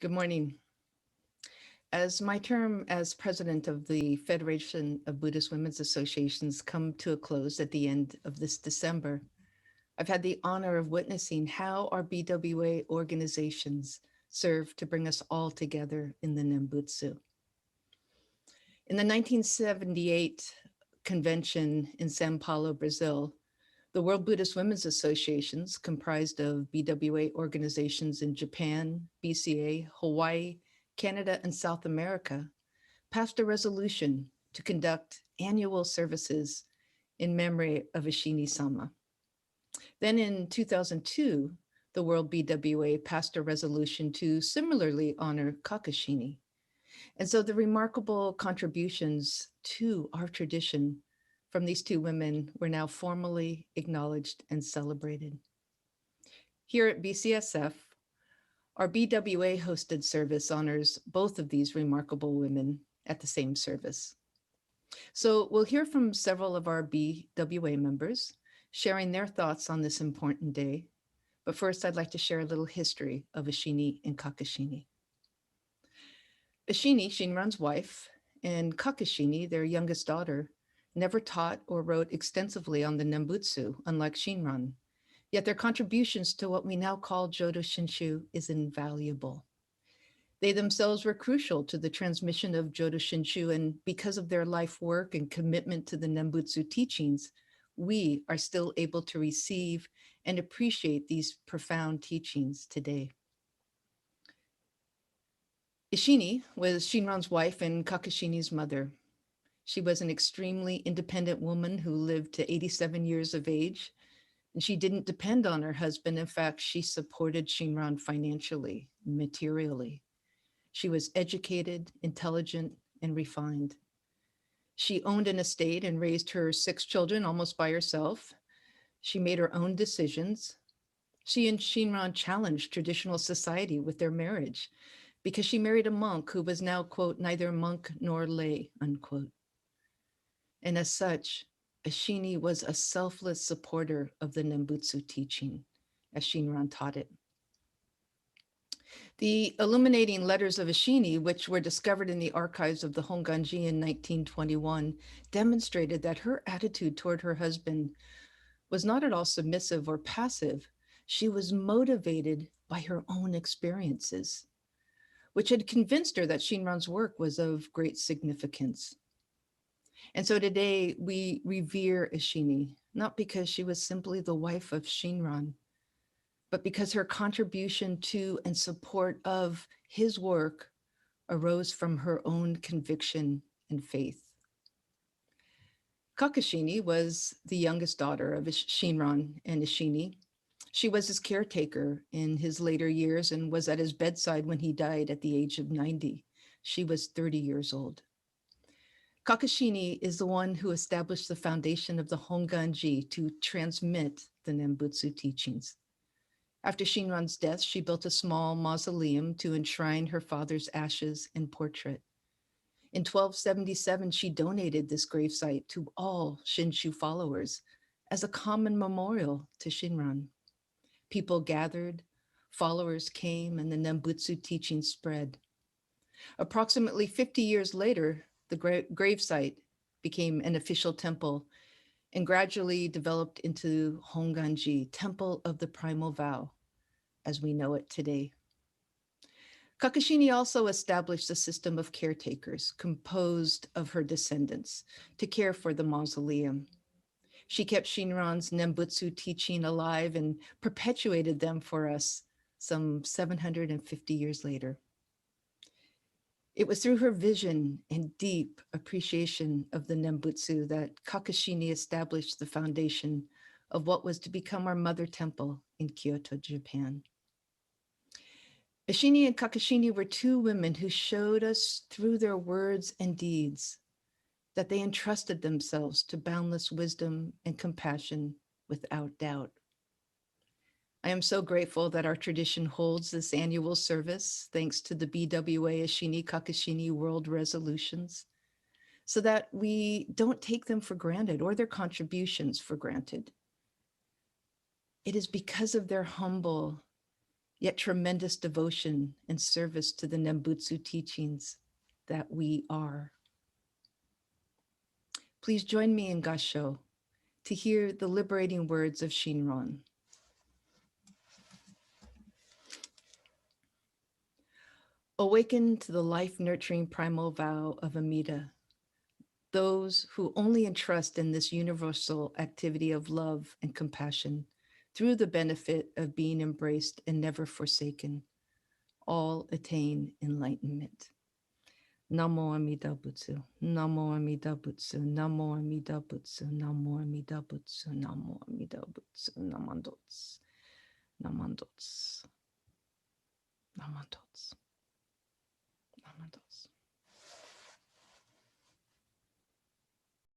Good morning. As my term as president of the Federation of Buddhist Women's Associations come to a close at the end of this December, I've had the honor of witnessing how our BWA organizations serve to bring us all together in the Nembutsu. In the 1978 convention in Sao Paulo, Brazil, the World Buddhist Women's Associations, comprised of BWA organizations in Japan, BCA, Hawaii, Canada, and South America, passed a resolution to conduct annual services in memory of Eshinni Sama. Then in 2002, the World BWA passed a resolution to similarly honor Kakushinni. And so the remarkable contributions to our tradition from these two women were now formally acknowledged and celebrated. Here at BCSF, our BWA hosted service honors both of these remarkable women at the same service. So we'll hear from several of our BWA members sharing their thoughts on this important day. But first, I'd like to share a little history of Eshinni and Kakushinni. Eshinni, Shinran's wife, and Kakushinni, their youngest daughter, never taught or wrote extensively on the Nembutsu, unlike Shinran. Yet their contributions to what we now call Jodo Shinshu is invaluable. They themselves were crucial to the transmission of Jodo Shinshu, and because of their life work and commitment to the Nembutsu teachings, we are still able to receive and appreciate these profound teachings today. Eshinni was Shinran's wife and Kakushinni's mother. She was an extremely independent woman who lived to 87 years of age, and she didn't depend on her husband. In fact, she supported Shinran financially, materially. She was educated, intelligent, and refined. She owned an estate and raised her 6 children almost by herself. She made her own decisions. She and Shinran challenged traditional society with their marriage because she married a monk who was now, quote, neither monk nor lay, unquote. And as such, Eshinni was a selfless supporter of the Nembutsu teaching, as Shinran taught it. The illuminating letters of Eshinni, which were discovered in the archives of the Honganji in 1921, demonstrated that her attitude toward her husband was not at all submissive or passive. She was motivated by her own experiences, which had convinced her that Shinran's work was of great significance. And so today we revere Eshinni, not because she was simply the wife of Shinran, but because her contribution to and support of his work arose from her own conviction and faith. Kakushinni was the youngest daughter of Shinran and Eshinni. She was his caretaker in his later years and was at his bedside when he died at the age of 90. She was 30 years old. Kakushinni is the one who established the foundation of the Honganji to transmit the Nembutsu teachings. After Shinran's death, she built a small mausoleum to enshrine her father's ashes and portrait. In 1277, she donated this gravesite to all Shinshu followers as a common memorial to Shinran. People gathered, followers came, and the Nembutsu teaching spread. Approximately 50 years later, the gravesite became an official temple and gradually developed into Honganji, Temple of the Primal Vow, as we know it today. Kakushinni also established a system of caretakers composed of her descendants to care for the mausoleum. She kept Shinran's Nembutsu teaching alive and perpetuated them for us some 750 years later. It was through her vision and deep appreciation of the Nembutsu that Kakushinni established the foundation of what was to become our mother temple in Kyoto, Japan. Eshinni and Kakushinni were two women who showed us through their words and deeds that they entrusted themselves to boundless wisdom and compassion without doubt. I am so grateful that our tradition holds this annual service, thanks to the BWA Eshinni Kakushinni World Resolutions, so that we don't take them for granted or their contributions for granted. It is because of their humble yet tremendous devotion and service to the Nembutsu teachings that we are. Please join me in Gasho to hear the liberating words of Shinran. Awaken to the life-nurturing primal vow of Amida, those who only entrust in this universal activity of love and compassion through the benefit of being embraced and never forsaken, all attain enlightenment. Namo Amida Butsu, Namo Amida Butsu, Namo Amida Butsu, Namo Amida Butsu, Namo Amida Butsu, Namandots, Namandots, Namandots, Namandots.